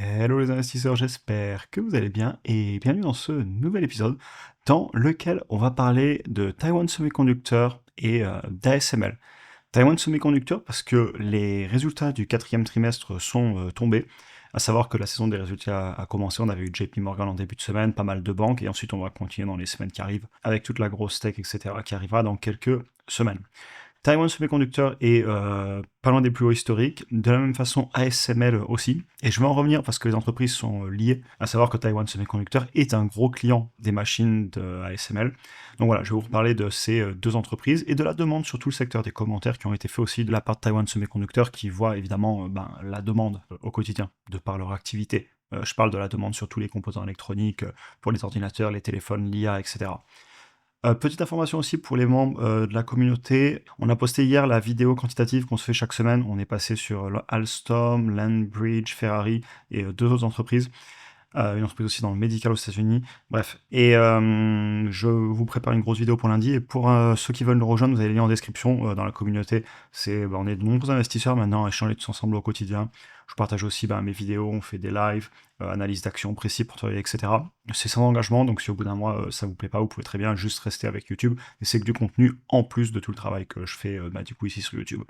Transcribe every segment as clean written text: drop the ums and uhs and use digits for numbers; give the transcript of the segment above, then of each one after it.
Hello les investisseurs, j'espère que vous allez bien et bienvenue dans ce nouvel épisode dans lequel on va parler de Taiwan Semiconductor et d'ASML. Taiwan Semiconductor parce que les résultats du quatrième trimestre sont tombés, à savoir que la saison des résultats a commencé, on avait eu JP Morgan en début de semaine, pas mal de banques et ensuite on va continuer dans les semaines qui arrivent avec toute la grosse tech, etc. qui arrivera dans quelques semaines. Taiwan Semiconductor est pas loin des plus hauts historiques, de la même façon ASML aussi, et je vais en revenir parce que les entreprises sont liées, à savoir que Taiwan Semiconductor est un gros client des machines de ASML. Donc voilà, je vais vous reparler de ces deux entreprises et de la demande sur tout le secteur des commentaires qui ont été faits aussi de la part de Taiwan Semiconductor qui voit évidemment la demande au quotidien de par leur activité. Je parle de la demande sur tous les composants électroniques pour les ordinateurs, les téléphones, l'IA, etc. Petite information aussi pour les membres de la communauté. On a posté hier la vidéo quantitative qu'on se fait chaque semaine. On est passé sur Alstom, Landbridge, Ferrari et deux autres entreprises. Une entreprise aussi dans le médical aux États-Unis. Bref. Et je vous prépare une grosse vidéo pour lundi. Et pour ceux qui veulent nous rejoindre, vous avez les liens en description dans la communauté. On est de nombreux investisseurs maintenant à échanger tous ensemble au quotidien. Je partage aussi mes vidéos, on fait des lives, analyse d'actions précis pour travailler, etc. C'est sans engagement, donc si au bout d'un mois ça vous plaît pas, vous pouvez très bien juste rester avec YouTube. Et c'est que du contenu en plus de tout le travail que je fais du coup ici sur YouTube.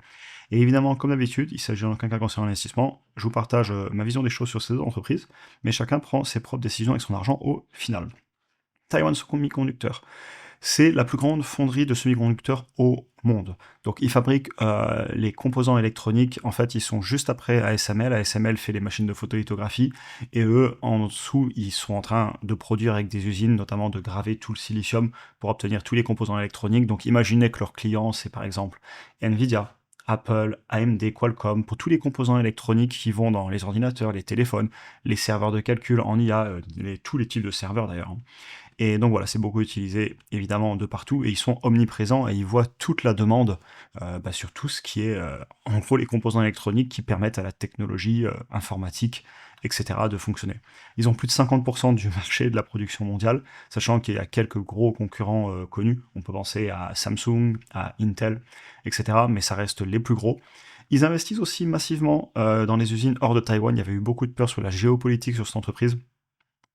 Et évidemment, comme d'habitude, il s'agit en aucun cas concernant l'investissement. Je vous partage ma vision des choses sur ces deux entreprises, mais chacun prend ses propres décisions avec son argent au final. Taiwan Semiconductor, c'est la plus grande fonderie de semi-conducteurs au monde. Donc ils fabriquent les composants électroniques, en fait ils sont juste après ASML. ASML fait les machines de photolithographie, et eux en dessous ils sont en train de produire avec des usines, notamment de graver tout le silicium pour obtenir tous les composants électroniques. Donc imaginez que leurs clients c'est par exemple Nvidia, Apple, AMD, Qualcomm, pour tous les composants électroniques qui vont dans les ordinateurs, les téléphones, les serveurs de calcul en IA, tous les types de serveurs d'ailleurs, hein. Et donc voilà, c'est beaucoup utilisé évidemment de partout et ils sont omniprésents et ils voient toute la demande sur tout ce qui est en gros les composants électroniques qui permettent à la technologie informatique, etc. de fonctionner. Ils ont plus de 50% du marché de la production mondiale, sachant qu'il y a quelques gros concurrents connus. On peut penser à Samsung, à Intel, etc. Mais ça reste les plus gros. Ils investissent aussi massivement dans les usines hors de Taïwan. Il y avait eu beaucoup de peur sur la géopolitique sur cette entreprise.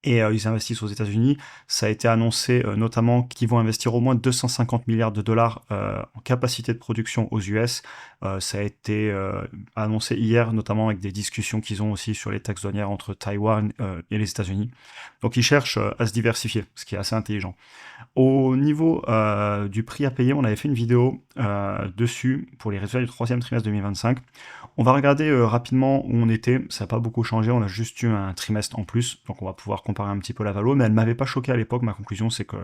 Et ils investissent aux États-Unis. Ça a été annoncé notamment qu'ils vont investir au moins 250 milliards de dollars en capacité de production aux US. Ça a été annoncé hier, notamment avec des discussions qu'ils ont aussi sur les taxes douanières entre Taïwan et les États-Unis. Donc ils cherchent à se diversifier, ce qui est assez intelligent. Au niveau du prix à payer, on avait fait une vidéo dessus pour les résultats du troisième trimestre 2025. On va regarder rapidement où on était, ça n'a pas beaucoup changé, on a juste eu un trimestre en plus, donc on va pouvoir comparer un petit peu la valo, mais elle m'avait pas choqué à l'époque. Ma conclusion c'est que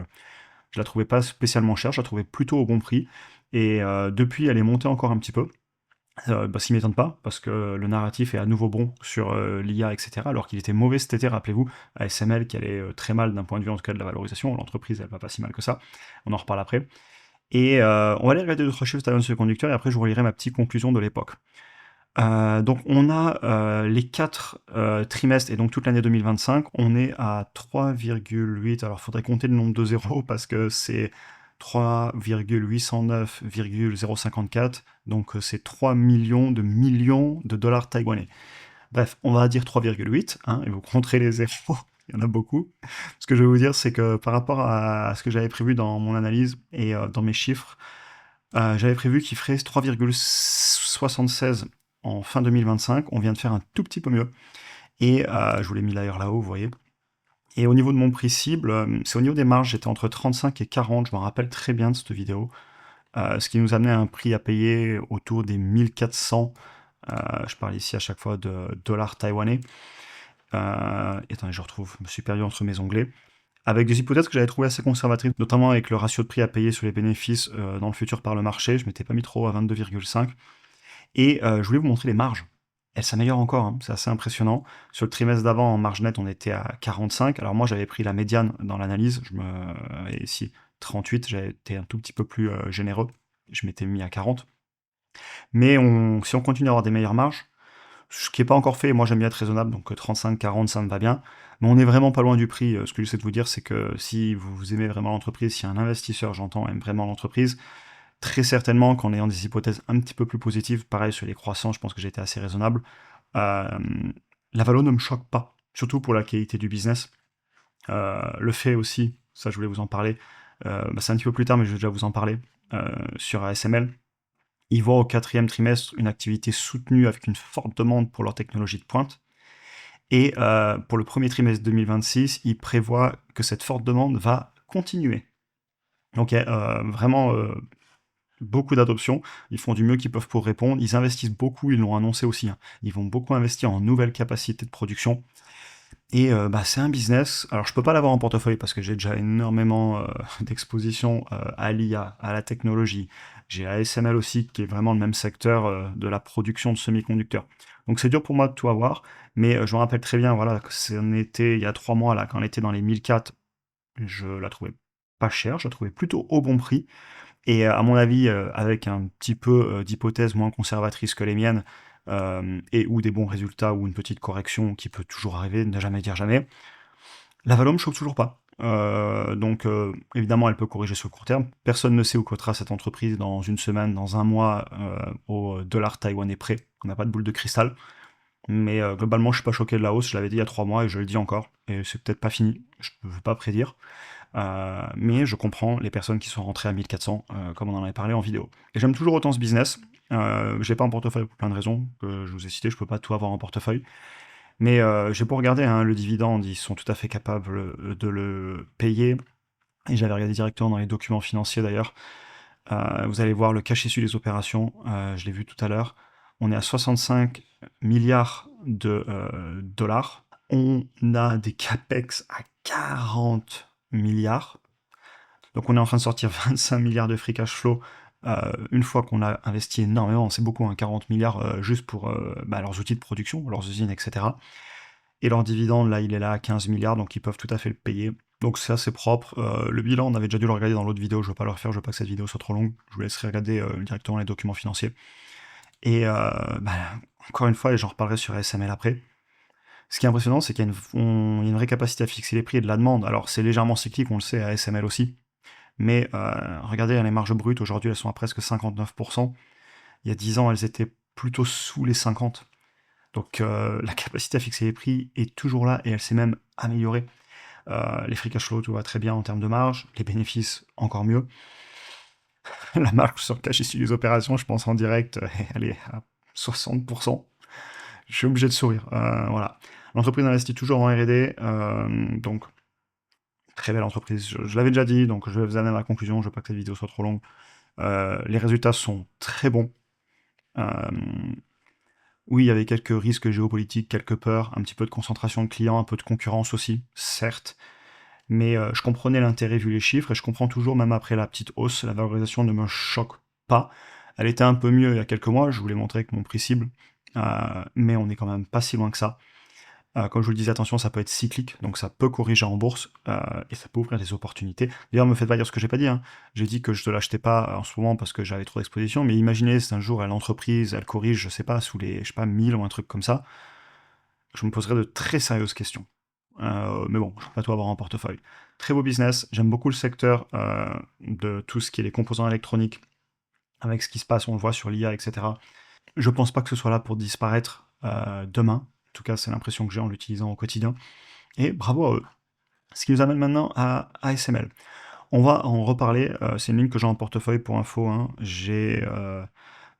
je la trouvais pas spécialement chère, je la trouvais plutôt au bon prix, et depuis elle est montée encore un petit peu. Ce qui m'étonne pas, parce que le narratif est à nouveau bon sur l'IA, etc., alors qu'il était mauvais cet été, rappelez-vous, ASML qui allait très mal d'un point de vue en tout cas de la valorisation, l'entreprise elle va pas si mal que ça, on en reparle après. Et on va aller regarder d'autres chiffres de ce conducteur, et après je vous relirai ma petite conclusion de l'époque. Donc on a les 4 trimestres et donc toute l'année 2025, on est à 3,8, alors il faudrait compter le nombre de zéros parce que c'est 3,809,054, donc c'est 3 millions de dollars taïwanais. Bref, on va dire 3,8, hein, et vous compterez les zéros, il y en a beaucoup. Ce que je vais vous dire, c'est que par rapport à ce que j'avais prévu dans mon analyse et dans mes chiffres, j'avais prévu qu'il ferait 3,76 en fin 2025. On vient de faire un tout petit peu mieux. Et je vous l'ai mis d'ailleurs là-haut, vous voyez. Et au niveau de mon prix cible, c'est au niveau des marges, j'étais entre 35 et 40, je me rappelle très bien de cette vidéo. Ce qui nous amenait à un prix à payer autour des 1400. Je parle ici à chaque fois de dollars taïwanais. Attendez, je retrouve, je me suis perdu entre mes onglets. Avec des hypothèses que j'avais trouvées assez conservatrices, notamment avec le ratio de prix à payer sur les bénéfices dans le futur par le marché. Je m'étais pas mis trop à 22,5. Et je voulais vous montrer les marges. Elles s'améliorent encore, hein, c'est assez impressionnant. Sur le trimestre d'avant, en marge nette, on était à 45. Alors moi, j'avais pris la médiane dans l'analyse. Et ici, 38, j'avais été un tout petit peu plus généreux. Je m'étais mis à 40. Mais si on continue à avoir des meilleures marges, ce qui n'est pas encore fait, moi j'aime bien être raisonnable, donc 35, 40, ça me va bien. Mais on n'est vraiment pas loin du prix. Ce que j'essaie de vous dire, c'est que si vous aimez vraiment l'entreprise, si un investisseur, j'entends, aime vraiment l'entreprise, très certainement qu'en ayant des hypothèses un petit peu plus positives, pareil sur les croissants, je pense que j'ai été assez raisonnable, euh, La valo ne me choque pas, surtout pour la qualité du business. Le fait aussi, ça je voulais vous en parler, c'est un petit peu plus tard, mais je vais déjà vous en parler, sur ASML. Ils voient au quatrième trimestre une activité soutenue avec une forte demande pour leur technologie de pointe. Et pour le premier trimestre 2026, ils prévoient que cette forte demande va continuer. Donc il y a vraiment beaucoup d'adoption. Ils font du mieux qu'ils peuvent pour répondre. Ils investissent beaucoup, ils l'ont annoncé aussi, hein. Ils vont beaucoup investir en nouvelles capacités de production. Et c'est un business. Alors, je peux pas l'avoir en portefeuille parce que j'ai déjà énormément d'exposition à l'IA, à la technologie. J'ai ASML aussi, qui est vraiment le même secteur de la production de semi-conducteurs. Donc, c'est dur pour moi de tout avoir, mais je me rappelle très bien, voilà, que on était il y a 3 mois, là, quand on était dans les 1004, je la trouvais pas chère, je la trouvais plutôt au bon prix. Et à mon avis, avec un petit peu d'hypothèses moins conservatrices que les miennes, et ou des bons résultats ou une petite correction qui peut toujours arriver, ne jamais dire jamais, la Valo me choque toujours pas. Donc évidemment, elle peut corriger sur le court terme. Personne ne sait où cotera cette entreprise dans une semaine, dans un mois, au dollar taïwanais près. On n'a pas de boule de cristal. Mais globalement, je suis pas choqué de la hausse. Je l'avais dit il y a 3 mois et je le dis encore. Et c'est peut-être pas fini. Je ne veux pas prédire. Mais je comprends les personnes qui sont rentrées à 1400, comme on en avait parlé en vidéo. Et j'aime toujours autant ce business. Je l'ai pas en portefeuille pour plein de raisons que je vous ai citées, je peux pas tout avoir en portefeuille. Mais j'ai beau regarder, hein, le dividende, ils sont tout à fait capables de le payer. Et j'avais regardé directement dans les documents financiers d'ailleurs. Vous allez voir le cash issu des opérations, je l'ai vu tout à l'heure. On est à 65 milliards de dollars. On a des capex à 40 milliards. Donc on est en train de sortir 25 milliards de free cash flow une fois qu'on a investi énormément, c'est beaucoup, hein, 40 milliards juste pour leurs outils de production, leurs usines, etc. Et leur dividende, là, il est là à 15 milliards, donc ils peuvent tout à fait le payer. Donc c'est assez propre. Le bilan, on avait déjà dû le regarder dans l'autre vidéo, je ne vais pas le refaire, je veux pas que cette vidéo soit trop longue. Je vous laisserai regarder directement les documents financiers. Et encore une fois, et j'en reparlerai sur ASML après, ce qui est impressionnant, c'est qu'il y a une vraie capacité à fixer les prix et de la demande. Alors c'est légèrement cyclique, on le sait, à ASML aussi. Mais regardez, les marges brutes, aujourd'hui, elles sont à presque 59%. Il y a 10 ans, elles étaient plutôt sous les 50%. Donc la capacité à fixer les prix est toujours là et elle s'est même améliorée. Les free cash flow, tout va très bien en termes de marge. Les bénéfices, encore mieux. La marge sur cash issu des opérations, je pense en direct, elle est à 60%. Je suis obligé de sourire. Voilà. L'entreprise investit toujours en R&D, donc très belle entreprise. Je l'avais déjà dit, donc je vais vous amener à ma conclusion. Je veux pas que cette vidéo soit trop longue. Les résultats sont très bons. Oui, il y avait quelques risques géopolitiques, quelques peurs, un petit peu de concentration de clients, un peu de concurrence aussi, certes. Mais je comprenais l'intérêt vu les chiffres, et je comprends toujours, même après la petite hausse, la valorisation ne me choque pas. Elle était un peu mieux il y a quelques mois, je vous l'ai montré avec mon prix cible, mais on n'est quand même pas si loin que ça. Comme je vous le disais, attention, ça peut être cyclique, donc ça peut corriger en bourse, et ça peut ouvrir des opportunités. D'ailleurs, me faites pas dire ce que j'ai pas dit, hein. J'ai dit que je ne l'achetais pas en ce moment parce que j'avais trop d'exposition, mais imaginez, c'est un jour, l'entreprise, elle corrige, je sais pas, sous les, je sais pas, 1000 ou un truc comme ça, je me poserais de très sérieuses questions. Mais bon, je ne peux pas tout avoir en portefeuille. Très beau business, j'aime beaucoup le secteur de tout ce qui est les composants électroniques, avec ce qui se passe, on le voit sur l'IA, etc. Je pense pas que ce soit là pour disparaître demain. En tout cas, c'est l'impression que j'ai en l'utilisant au quotidien. Et bravo à eux. Ce qui nous amène maintenant à ASML. On va en reparler. C'est une ligne que j'ai en portefeuille pour info, hein. J'ai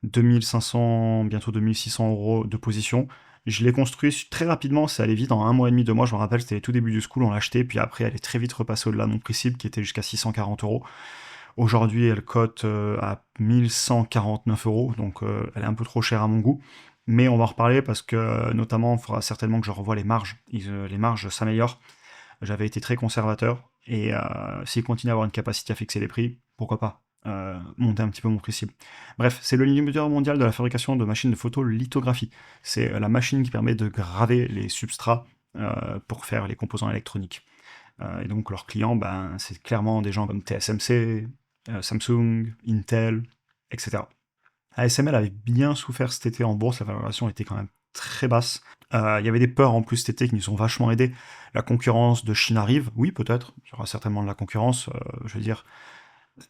2500, bientôt 2600 euros de position. Je l'ai construit très rapidement, c'est allé vite, en 1 mois et demi, 2 mois, je me rappelle, c'était les tout début du school, on l'a acheté, puis après elle est très vite repassée au-delà de mon prix cible qui était jusqu'à 640 euros. Aujourd'hui, elle cote à 1149 euros, donc elle est un peu trop chère à mon goût. Mais on va en reparler parce que, notamment, il faudra certainement que je revoie les marges. Les marges s'améliorent. J'avais été très conservateur, et s'il continue à avoir une capacité à fixer les prix, pourquoi pas monter un petit peu mon prix cible. Bref, c'est le leader mondial de la fabrication de machines de photolithographie. C'est la machine qui permet de graver les substrats pour faire les composants électroniques. Et donc leurs clients, c'est clairement des gens comme TSMC, Samsung, Intel, etc. ASML avait bien souffert cet été en bourse, la valorisation était quand même très basse. Il y avait des peurs en plus cet été qui nous ont vachement aidés. La concurrence de Chine arrive, oui peut-être, il y aura certainement de la concurrence, je veux dire,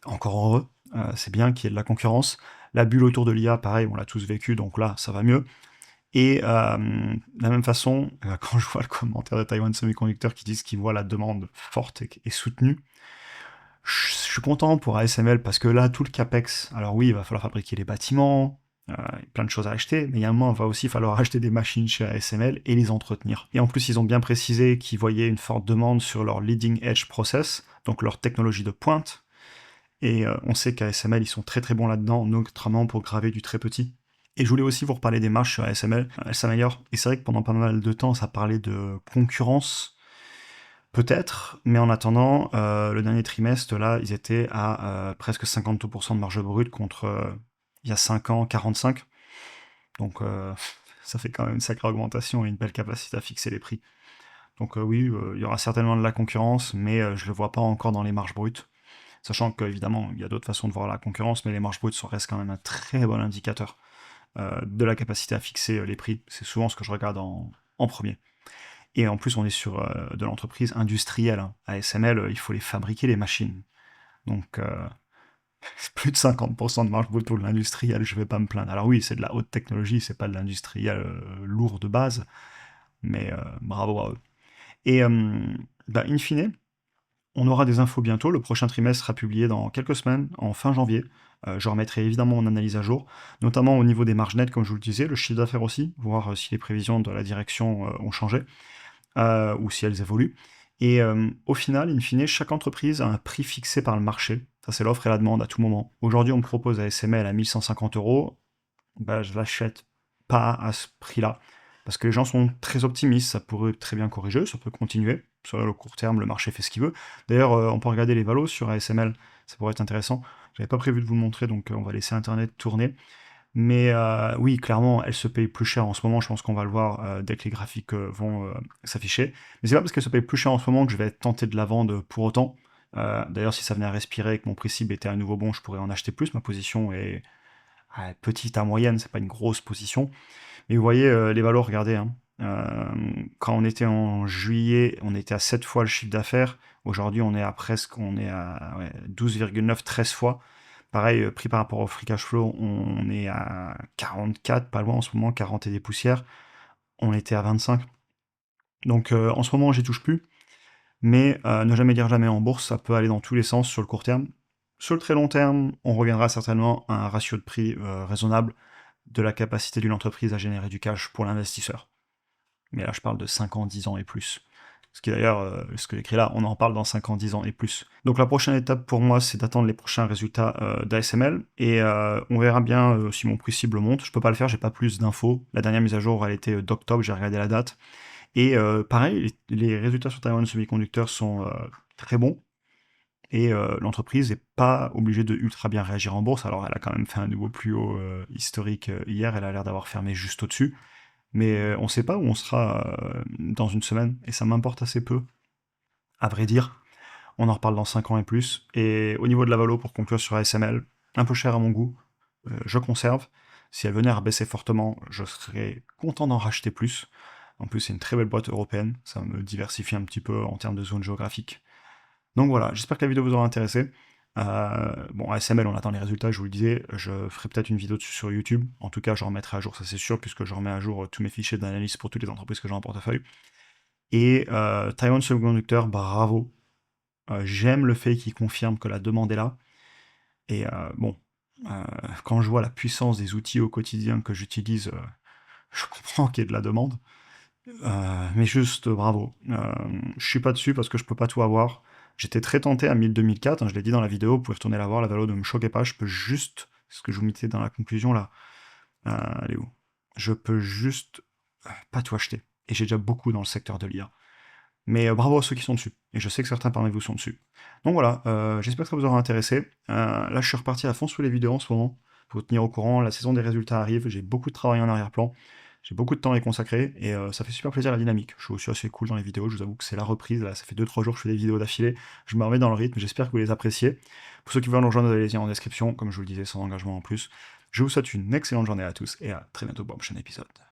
encore heureux, c'est bien qu'il y ait de la concurrence. La bulle autour de l'IA, pareil, on l'a tous vécu, donc là, ça va mieux. Et de la même façon, quand je vois le commentaire de Taiwan Semiconductor qui disent qu'ils voient la demande forte et soutenue, je suis content pour ASML parce que là, tout le capex, alors oui, il va falloir fabriquer les bâtiments, plein de choses à acheter, mais il y a un moment, il va aussi falloir acheter des machines chez ASML et les entretenir. Et en plus, ils ont bien précisé qu'ils voyaient une forte demande sur leur leading edge process, donc leur technologie de pointe. Et on sait qu'ASML, ils sont très très bons là-dedans, notamment pour graver du très petit. Et je voulais aussi vous reparler des marges sur ASML, elles s'améliorent. Et c'est vrai que pendant pas mal de temps, ça parlait de concurrence, peut-être, mais en attendant, le dernier trimestre, là, ils étaient à presque 50% de marge brute contre, il y a 5 ans, 45. Donc ça fait quand même une sacrée augmentation et une belle capacité à fixer les prix. Donc oui, il y aura certainement de la concurrence, mais je ne le vois pas encore dans les marges brutes. Sachant qu'évidemment, il y a d'autres façons de voir la concurrence, mais les marges brutes restent quand même un très bon indicateur de la capacité à fixer les prix. C'est souvent ce que je regarde en premier. Et en plus, on est sur de l'entreprise industrielle, hein. ASML, il faut les fabriquer, les machines. Donc, plus de 50% de marge brute pour de l'industriel, je vais pas me plaindre. Alors oui, c'est de la haute technologie, c'est pas de l'industriel lourd de base, mais bravo à eux. Et in fine, on aura des infos bientôt. Le prochain trimestre sera publié dans quelques semaines, en fin janvier. Je remettrai évidemment mon analyse à jour, notamment au niveau des marges nettes, comme je vous le disais, le chiffre d'affaires aussi, voir si les prévisions de la direction ont changé, ou si elles évoluent. Et au final, in fine, chaque entreprise a un prix fixé par le marché. Ça, c'est l'offre et la demande à tout moment. Aujourd'hui, on me propose à SML à 1150 euros. Bah, je l'achète pas à ce prix-là. Parce que les gens sont très optimistes, ça pourrait très bien corriger, ça peut continuer. Sur le court terme, le marché fait ce qu'il veut. D'ailleurs, on peut regarder les valos sur ASML, ça pourrait être intéressant. J'avais pas prévu de vous le montrer, donc on va laisser Internet tourner. Mais oui, clairement, elle se paye plus cher en ce moment, je pense qu'on va le voir dès que les graphiques vont s'afficher. Mais c'est pas parce qu'elle se paye plus cher en ce moment que je vais être tenté de la vendre pour autant. D'ailleurs, si ça venait à respirer et que mon prix cible était à nouveau bon, je pourrais en acheter plus. Ma position est petite à moyenne, c'est pas une grosse position. Mais vous voyez les valeurs, regardez, hein. Quand on était en juillet, on était à 7 fois le chiffre d'affaires. Aujourd'hui, on est à 12,9, 13 fois. Pareil, prix par rapport au free cash flow, on est à 44, pas loin en ce moment, 40 et des poussières. On était à 25. Donc en ce moment, j'y touche plus. Mais ne jamais dire jamais en bourse, ça peut aller dans tous les sens sur le court terme. Sur le très long terme, on reviendra certainement à un ratio de prix raisonnable de la capacité d'une entreprise à générer du cash pour l'investisseur. Mais là, je parle de 5 ans, 10 ans et plus. Ce qui d'ailleurs, ce que j'écris là, on en parle dans 5 ans, 10 ans et plus. Donc la prochaine étape pour moi, c'est d'attendre les prochains résultats d'ASML, et on verra bien si mon prix cible monte. Je peux pas le faire, j'ai pas plus d'infos. La dernière mise à jour, elle était d'octobre, j'ai regardé la date. Et pareil, les résultats sur Taiwan Semiconductor sont très bons, et l'entreprise n'est pas obligée de ultra bien réagir en bourse. Alors elle a quand même fait un nouveau plus haut historique hier, elle a l'air d'avoir fermé juste au-dessus, mais on ne sait pas où on sera dans une semaine, et ça m'importe assez peu, à vrai dire. On en reparle dans 5 ans et plus. Et au niveau de la valo, pour conclure sur ASML, un peu cher à mon goût, je conserve. Si elle venait à baisser fortement, je serais content d'en racheter plus. En plus, c'est une très belle boîte européenne, ça me diversifie un petit peu en termes de zone géographique. Donc voilà, j'espère que la vidéo vous aura intéressé. Bon, ASML, on attend les résultats, je vous le disais, je ferai peut-être une vidéo dessus sur YouTube. En tout cas, je remettrai à jour, ça c'est sûr, puisque je remets à jour tous mes fichiers d'analyse pour toutes les entreprises que j'ai en portefeuille. Et Taiwan Semiconductor, bravo. J'aime le fait qu'il confirme que la demande est là. Et bon, quand je vois la puissance des outils au quotidien que j'utilise, je comprends qu'il y ait de la demande. Mais juste bravo. Je suis pas dessus parce que je peux pas tout avoir. J'étais très tenté à 1000-2004, hein, je l'ai dit dans la vidéo, vous pouvez retourner la voir, la valo ne me choquait pas, je peux juste, ce que je vous mettais dans la conclusion là, elle est où? Je peux juste pas tout acheter. Et j'ai déjà beaucoup dans le secteur de l'IA. Mais bravo à ceux qui sont dessus. Et je sais que certains parmi vous sont dessus. Donc voilà, j'espère que ça vous aura intéressé. Là, je suis reparti à fond sur les vidéos en ce moment, pour vous tenir au courant. La saison des résultats arrive, j'ai beaucoup de travail en arrière-plan. J'ai beaucoup de temps à y consacrer, et ça fait super plaisir la dynamique. Je suis aussi assez cool dans les vidéos, je vous avoue que c'est la reprise. Là, ça fait 2-3 jours que je fais des vidéos d'affilée. Je me remets dans le rythme, j'espère que vous les appréciez. Pour ceux qui veulent nous rejoindre, vous avez les liens en description, comme je vous le disais, sans engagement en plus. Je vous souhaite une excellente journée à tous, et à très bientôt pour un prochain épisode.